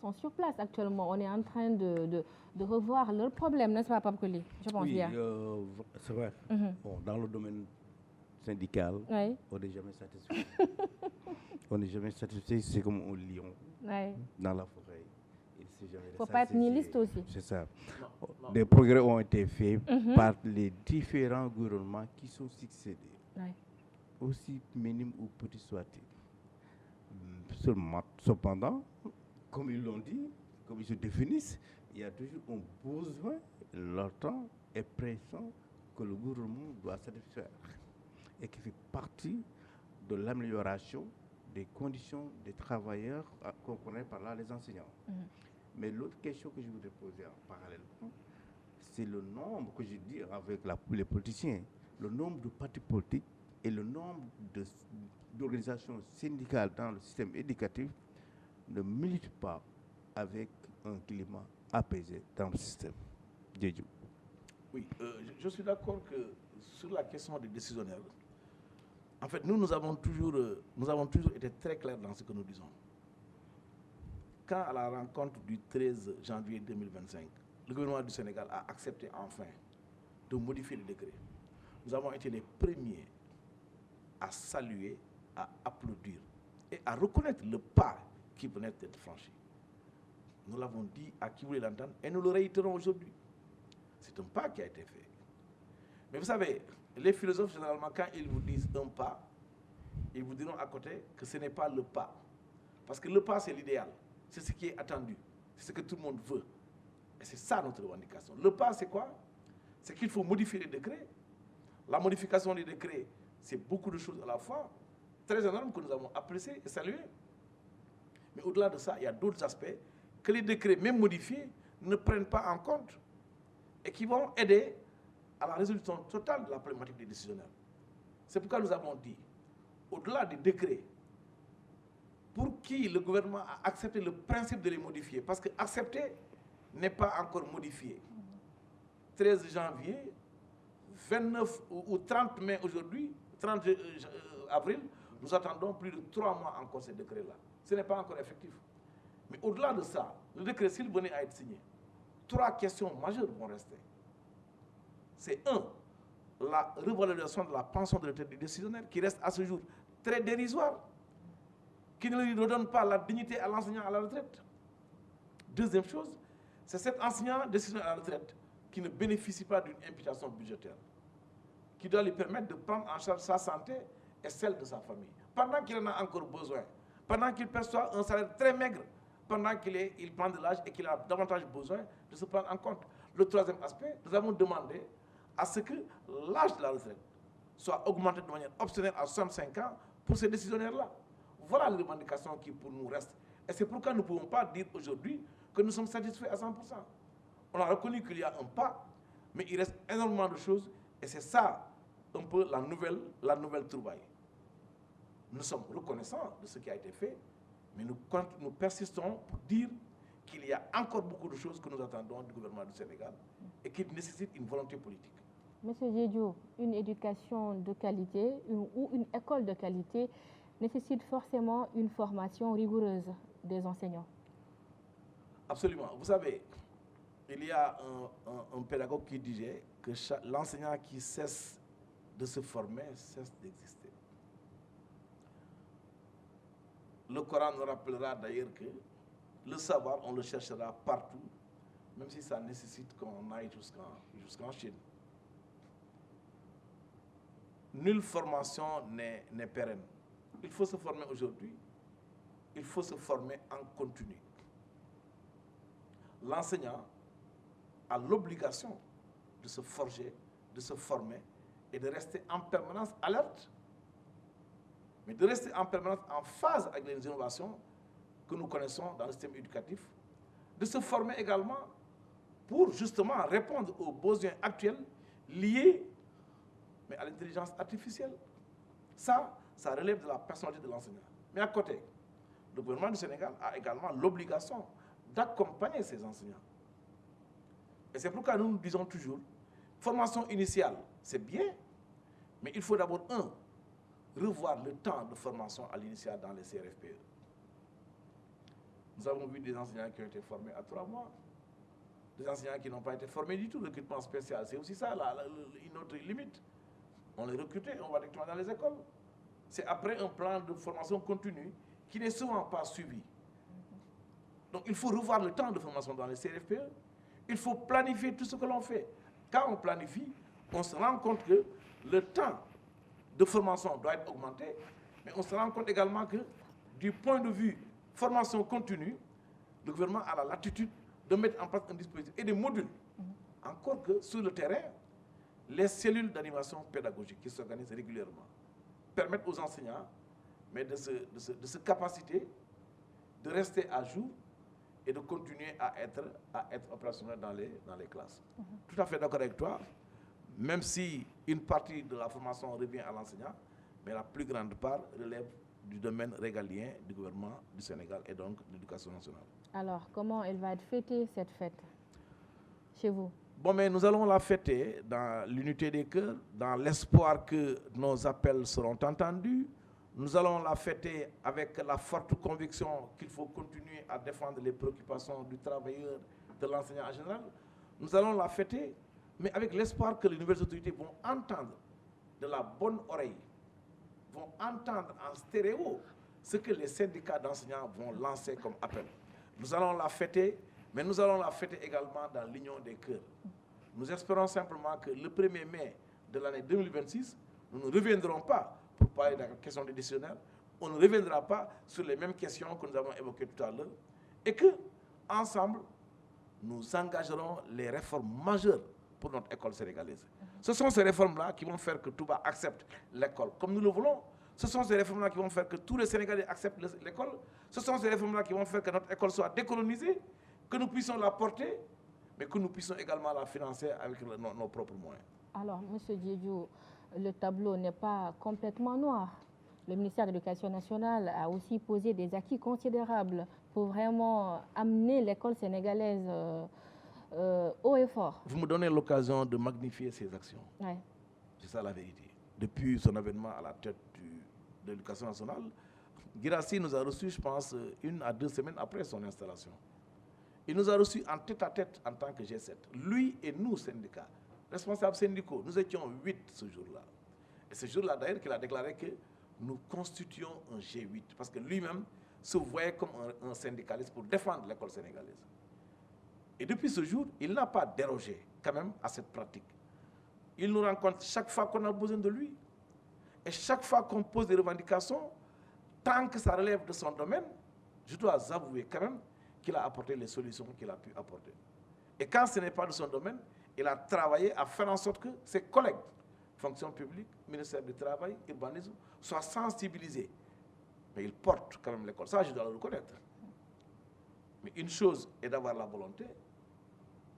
sont sur place actuellement. On est en train de revoir leurs problèmes, n'est-ce pas, Pape Coly? Je pense bien. Oui, c'est vrai. Bon, dans le domaine syndical, oui. On n'est jamais satisfait. On n'est jamais satisfait, c'est comme un lion dans la forêt. Il ne faut pas être nihiliste aussi. C'est ça. Non. Des progrès ont été faits par les différents gouvernements qui sont succédés, aussi minimes ou petits soient-ils. Cependant, comme ils l'ont dit, comme ils se définissent, il y a toujours un besoin latent et pressant que le gouvernement doit satisfaire et qui fait partie de l'amélioration des conditions des travailleurs qu'on connaît par là les enseignants. Mais l'autre question que je voudrais poser en parallèle, c'est le nombre que j'ai dit avec les politiciens, le nombre de partis politiques et le nombre d'organisations syndicales dans le système éducatif ne militent pas avec un climat apaisé dans le système. Diédhiou. Oui, je suis d'accord que sur la question des décisionnaires, en fait, nous avons toujours été très clairs dans ce que nous disons. Quand à la rencontre du 13 janvier 2025, le gouvernement du Sénégal a accepté enfin de modifier le décret, nous avons été les premiers à saluer, à applaudir et à reconnaître le pas qui venait d'être franchi. Nous l'avons dit à qui voulait l'entendre et nous le réitérons aujourd'hui. C'est un pas qui a été fait. Mais vous savez, les philosophes, généralement, quand ils vous disent un pas, ils vous diront à côté que ce n'est pas le pas. Parce que le pas, c'est l'idéal. C'est ce qui est attendu. C'est ce que tout le monde veut. Et c'est ça notre revendication. Le pas, c'est quoi? C'est qu'il faut modifier les décrets. La modification des décrets, c'est beaucoup de choses à la fois, très énormes que nous avons appréciées et saluées. Mais au-delà de ça, il y a d'autres aspects que les décrets, même modifiés, ne prennent pas en compte et qui vont aider à la résolution totale de la problématique des décisionnaires. C'est pourquoi nous avons dit, au-delà des décrets, pour qui le gouvernement a accepté le principe de les modifier, parce que accepter n'est pas encore modifié. 13 janvier, 29 ou 30 mai aujourd'hui, 30 avril, nous attendons plus de 3 mois encore ces décrets-là. Ce n'est pas encore effectif. Mais au-delà de ça, le décret, s'il venait à être signé, 3 questions majeures vont rester. C'est 1, la revalorisation de la pension de retraite des décisionnaires, qui reste à ce jour très dérisoire, qui ne lui redonne pas la dignité à l'enseignant à la retraite. Deuxième chose, c'est cet enseignant décisionnaire à la retraite qui ne bénéficie pas d'une imputation budgétaire, qui doit lui permettre de prendre en charge sa santé et celle de sa famille, pendant qu'il en a encore besoin, pendant qu'il perçoit un salaire très maigre, pendant qu'il prend de l'âge et qu'il a davantage besoin de se prendre en compte. Le troisième aspect, nous avons demandé à ce que l'âge de la retraite soit augmenté de manière optionnelle à 65 ans pour ces décisionnaires-là. Voilà les revendications qui pour nous restent. Et c'est pourquoi nous ne pouvons pas dire aujourd'hui que nous sommes satisfaits à 100%. On a reconnu qu'il y a un pas, mais il reste énormément de choses et c'est ça un peu la nouvelle trouvaille. Nous sommes reconnaissants de ce qui a été fait, mais nous persistons pour dire qu'il y a encore beaucoup de choses que nous attendons du gouvernement du Sénégal et qui nécessitent une volonté politique. Monsieur Diédhiou, une éducation de qualité ou une école de qualité nécessite forcément une formation rigoureuse des enseignants. Absolument. Vous savez, il y a un pédagogue qui disait que l'enseignant qui cesse de se former cesse d'exister. Le Coran nous rappellera d'ailleurs que le savoir, on le cherchera partout, même si ça nécessite qu'on aille jusqu'en Chine. Nulle formation n'est pérenne. Il faut se former aujourd'hui, il faut se former en continu. L'enseignant a l'obligation de se forger, de se former et de rester en permanence alerte, mais de rester en permanence en phase avec les innovations que nous connaissons dans le système éducatif, de se former également pour justement répondre aux besoins actuels liés mais à l'intelligence artificielle. Ça relève de la personnalité de l'enseignant. Mais à côté, le gouvernement du Sénégal a également l'obligation d'accompagner ces enseignants. Et c'est pourquoi nous disons toujours, formation initiale, c'est bien, mais il faut d'abord, revoir le temps de formation à l'initiale dans les CRFPE. Nous avons vu des enseignants qui ont été formés à 3 mois, des enseignants qui n'ont pas été formés du tout, le recrutement spécial. C'est aussi ça, une autre limite. On les recrute, on va directement dans les écoles. C'est après un plan de formation continue qui n'est souvent pas suivi. Donc il faut revoir le temps de formation dans les CRFPE. Il faut planifier tout ce que l'on fait. Quand on planifie, on se rend compte que le temps de formation doit être augmenté, mais on se rend compte également que du point de vue formation continue, le gouvernement a la latitude de mettre en place un dispositif et des modules. Encore que sur le terrain, les cellules d'animation pédagogique qui s'organisent régulièrement permettent aux enseignants mais de se capaciter, de rester à jour et de continuer à être opérationnel dans les classes. Tout à fait d'accord avec toi, même si une partie de la formation revient à l'enseignant, mais la plus grande part relève du domaine régalien du gouvernement du Sénégal et donc de l'éducation nationale. Alors, comment elle va être fêtée, cette fête, chez vous? Bon, mais nous allons la fêter dans l'unité des cœurs, dans l'espoir que nos appels seront entendus. Nous allons la fêter avec la forte conviction qu'il faut continuer à défendre les préoccupations du travailleur, de l'enseignant en général. Nous allons la fêter, mais avec l'espoir que les nouvelles autorités vont entendre de la bonne oreille, vont entendre en stéréo ce que les syndicats d'enseignants vont lancer comme appel. Nous allons la fêter, mais nous allons la fêter également dans l'union des cœurs. Nous espérons simplement que le 1er mai de l'année 2026, nous ne reviendrons pas pour parler de la question des décisionnaires, on ne reviendra pas sur les mêmes questions que nous avons évoquées tout à l'heure, et que, ensemble, nous engagerons les réformes majeures pour notre école sénégalaise. Ce sont ces réformes-là qui vont faire que Touba accepte l'école comme nous le voulons. Ce sont ces réformes-là qui vont faire que tous les Sénégalais acceptent l'école. Ce sont ces réformes-là qui vont faire que notre école soit décolonisée, que nous puissions la porter, mais que nous puissions également la financer avec nos propres moyens. Alors, M. Diédhiou, le tableau n'est pas complètement noir. Le ministère de l'Éducation nationale a aussi posé des acquis considérables pour vraiment amener l'école sénégalaise haut et fort. Vous me donnez l'occasion de magnifier ces actions. Ouais. C'est ça la vérité. Depuis son avènement à la tête de l'Éducation nationale, Guirassy nous a reçus, je pense, 1 à 2 semaines après son installation. Il nous a reçus en tête-à-tête en tant que G7. Lui et nous, syndicats, responsables syndicaux, nous étions 8 ce jour-là. Et ce jour-là, d'ailleurs, qu'il a déclaré que nous constituions un G8, parce que lui-même se voyait comme un syndicaliste pour défendre l'école sénégalaise. Et depuis ce jour, il n'a pas dérogé quand même à cette pratique. Il nous rencontre chaque fois qu'on a besoin de lui. Et chaque fois qu'on pose des revendications, tant que ça relève de son domaine, je dois avouer quand même qu'il a apporté les solutions qu'il a pu apporter. Et quand ce n'est pas de son domaine, il a travaillé à faire en sorte que ses collègues, fonction publique, ministère du Travail, urbanisme, soient sensibilisés. Mais il porte quand même l'école. Ça, je dois le reconnaître. Mais une chose est d'avoir la volonté,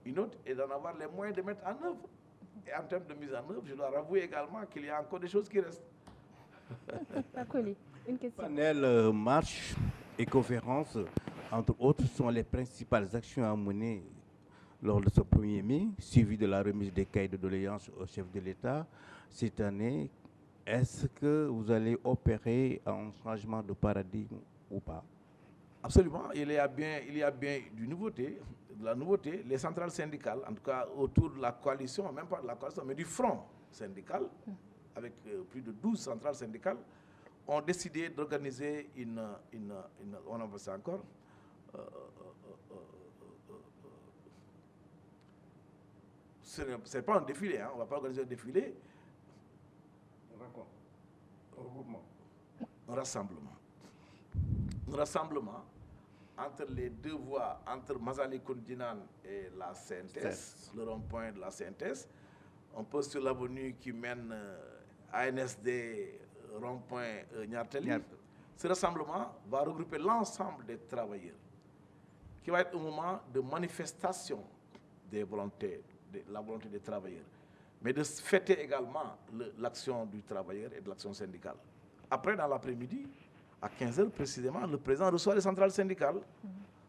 une autre est d'en avoir les moyens de mettre en œuvre. Et en termes de mise en œuvre, je dois avouer également qu'il y a encore des choses qui restent. Fakoli, une question. Panel, marche et conférence, entre autres, sont les principales actions à mener lors de ce 1er mai, suivi de la remise des cahiers de doléances au chef de l'État. Cette année, est-ce que vous allez opérer un changement de paradigme ou pas? Absolument, il y a bien de la nouveauté. Les centrales syndicales, en tout cas autour de la coalition, même pas de la coalition, mais du front syndical, avec plus de 12 centrales syndicales, ont décidé d'organiser on en ça encore, ce n'est pas un défilé, hein, on ne va pas organiser un défilé. Un rassemblement. Un rassemblement entre les deux voies, entre Massalikul Jinane et la CNTS, le rond-point de la CNTS. On passe sur l'avenue qui mène à ANSD, rond-point Niarteli. Ce rassemblement va regrouper l'ensemble des travailleurs, qui va être un moment de manifestation des volontés, de la volonté des travailleurs, mais de fêter également l'action du travailleur et de l'action syndicale. Après, dans l'après-midi, à 15h précisément, le président reçoit les centrales syndicales.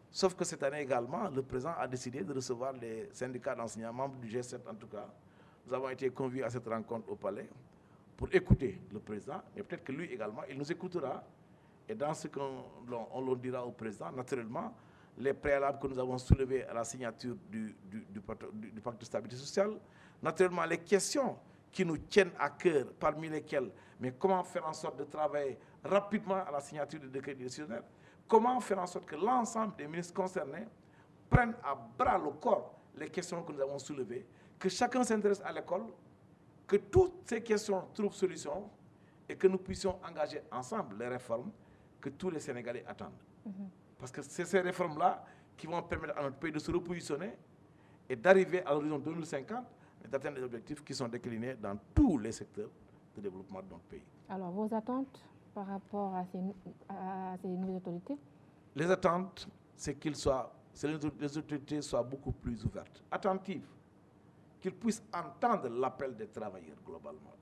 Sauf que cette année également, le président a décidé de recevoir les syndicats d'enseignants, membres du G7 en tout cas. Nous avons été conviés à cette rencontre au palais pour écouter le président, mais peut-être que lui également, il nous écoutera. Et dans ce qu'on le dira au président, naturellement, les préalables que nous avons soulevés à la signature du pacte de stabilité sociale, naturellement les questions qui nous tiennent à cœur, parmi lesquelles, mais comment faire en sorte de travailler rapidement à la signature du décret décisionnaire, comment faire en sorte que l'ensemble des ministres concernés prennent à bras le corps les questions que nous avons soulevées, que chacun s'intéresse à l'école, que toutes ces questions trouvent solution et que nous puissions engager ensemble les réformes que tous les Sénégalais attendent. Parce que c'est ces réformes-là qui vont permettre à notre pays de se repositionner et d'arriver à l'horizon 2050 et d'atteindre des objectifs qui sont déclinés dans tous les secteurs de développement de notre pays. Alors, vos attentes par rapport à ces nouvelles autorités? Les attentes, c'est que les autorités soient beaucoup plus ouvertes, attentives, qu'ils puissent entendre l'appel des travailleurs globalement.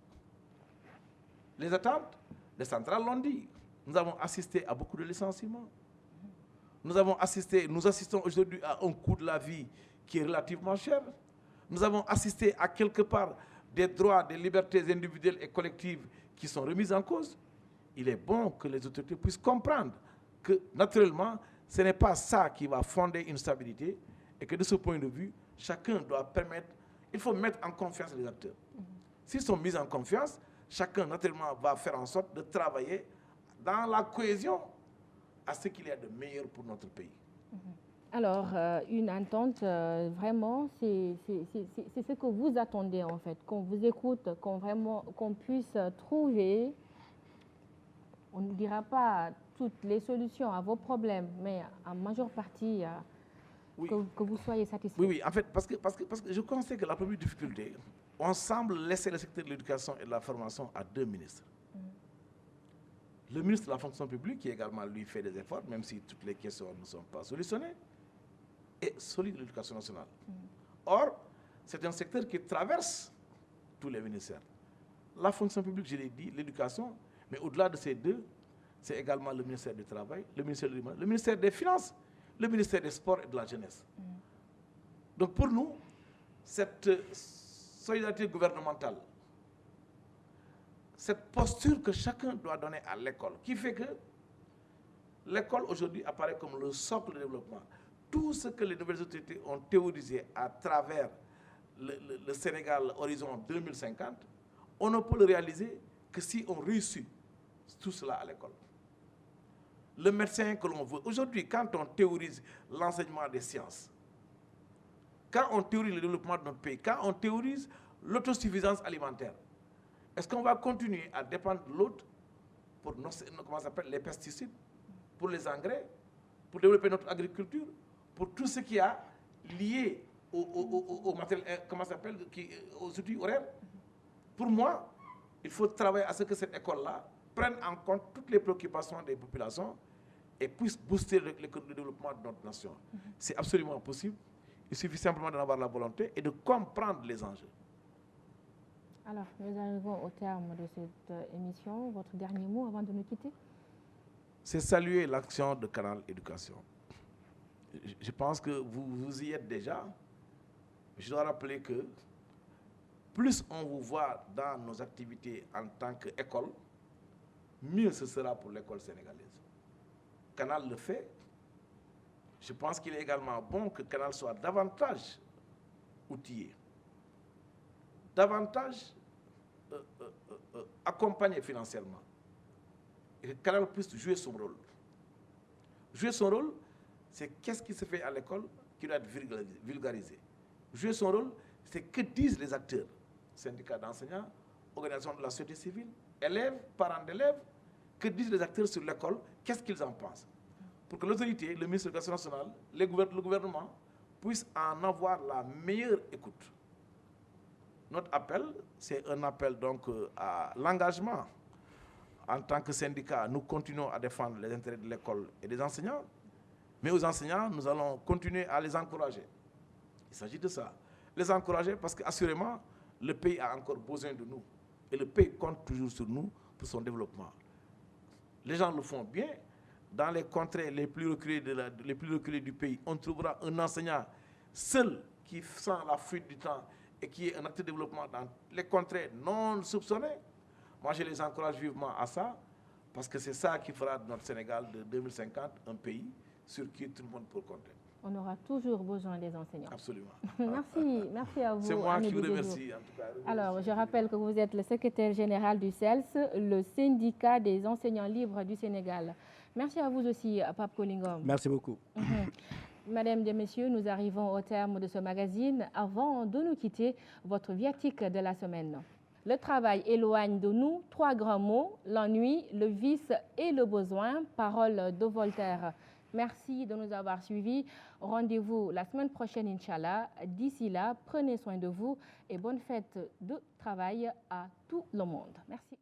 Les attentes, les centrales l'ont dit. Nous avons assisté à beaucoup de licenciements. Nous assistons aujourd'hui à un coût de la vie qui est relativement cher. Nous avons assisté à quelque part des droits, des libertés individuelles et collectives qui sont remises en cause. Il est bon que les autorités puissent comprendre que, naturellement, ce n'est pas ça qui va fonder une stabilité et que de ce point de vue, chacun doit permettre, il faut mettre en confiance les acteurs. S'ils sont mis en confiance, chacun, naturellement, va faire en sorte de travailler dans la cohésion à ce qu'il y a de meilleur pour notre pays. Alors, une entente, vraiment, c'est ce que vous attendez, en fait, qu'on vous écoute, qu'on puisse trouver, on ne dira pas toutes les solutions à vos problèmes, mais en majeure partie, Oui. que vous soyez satisfait. Oui, oui, en fait, parce que je constate que la première difficulté, on semble laisser le secteur de l'éducation et de la formation à deux ministres. Le ministre de la fonction publique, qui également lui fait des efforts, même si toutes les questions ne sont pas solutionnées, et celui de l'éducation nationale. Or, c'est un secteur qui traverse tous les ministères. La fonction publique, je l'ai dit, l'éducation, mais au-delà de ces deux, c'est également le ministère du Travail, le ministère des Finances, le ministère des Sports et de la Jeunesse. Donc pour nous, cette solidarité gouvernementale, cette posture que chacun doit donner à l'école, qui fait que l'école aujourd'hui apparaît comme le socle de développement. Tout ce que les nouvelles autorités ont théorisé à travers le Sénégal horizon 2050, on ne peut le réaliser que si on réussit tout cela à l'école. Le médecin que l'on veut. Aujourd'hui, quand on théorise l'enseignement des sciences, quand on théorise le développement de notre pays, quand on théorise l'autosuffisance alimentaire, est-ce qu'on va continuer à dépendre de l'autre pour comment ça s'appelle, les pesticides, pour les engrais, pour développer notre agriculture, pour tout ce qui a lié au matériel, comment ça s'appelle, aux outils horaires? Pour moi, il faut travailler à ce que cette école-là prenne en compte toutes les préoccupations des populations et puisse booster le développement de notre nation. C'est absolument possible. Il suffit simplement d'en avoir la volonté et de comprendre les enjeux. Alors, nous arrivons au terme de cette émission. Votre dernier mot avant de nous quitter? C'est saluer l'action de Canal Éducation. Je pense que vous y êtes déjà. Je dois rappeler que plus on vous voit dans nos activités en tant qu'école, mieux ce sera pour l'école sénégalaise. Canal le fait. Je pense qu'il est également bon que Canal soit davantage outillé, davantage accompagné financièrement, et que Canal puisse jouer son rôle. Jouer son rôle, c'est qu'est-ce qui se fait à l'école qui doit être vulgarisé. Jouer son rôle, c'est que disent les acteurs, syndicats d'enseignants, organisations de la société civile, élèves, parents d'élèves, que disent les acteurs sur l'école, qu'est-ce qu'ils en pensent. Pour que l'autorité, le ministre de l'Éducation nationale, le gouvernement, puissent en avoir la meilleure écoute. Notre appel, c'est un appel donc à l'engagement. En tant que syndicat, nous continuons à défendre les intérêts de l'école et des enseignants, mais aux enseignants, nous allons continuer à les encourager. Il s'agit de ça. Les encourager parce qu'assurément, le pays a encore besoin de nous. Et le pays compte toujours sur nous pour son développement. Les gens le font bien. Dans les contrées les plus reculées du pays, on trouvera un enseignant seul qui sent la fuite du temps et qui est un acteur de développement dans les contrées non soupçonnées. Moi, je les encourage vivement à ça, parce que c'est ça qui fera de notre Sénégal de 2050 un pays sur qui tout le monde peut compter. On aura toujours besoin des enseignants. Absolument. Merci à vous. C'est moi qui vous remercie, en tout cas. Alors, je rappelle que vous êtes le secrétaire général du CELS, le syndicat des enseignants libres du Sénégal. Merci à vous aussi, Pape Kolingom. Merci beaucoup. Mesdames et messieurs, nous arrivons au terme de ce magazine. Avant de nous quitter, votre viatique de la semaine. Le travail éloigne de nous 3 grands mots, l'ennui, le vice et le besoin. Parole de Voltaire. Merci de nous avoir suivis. Rendez-vous la semaine prochaine, Inch'Allah. D'ici là, prenez soin de vous et bonne fête de travail à tout le monde. Merci.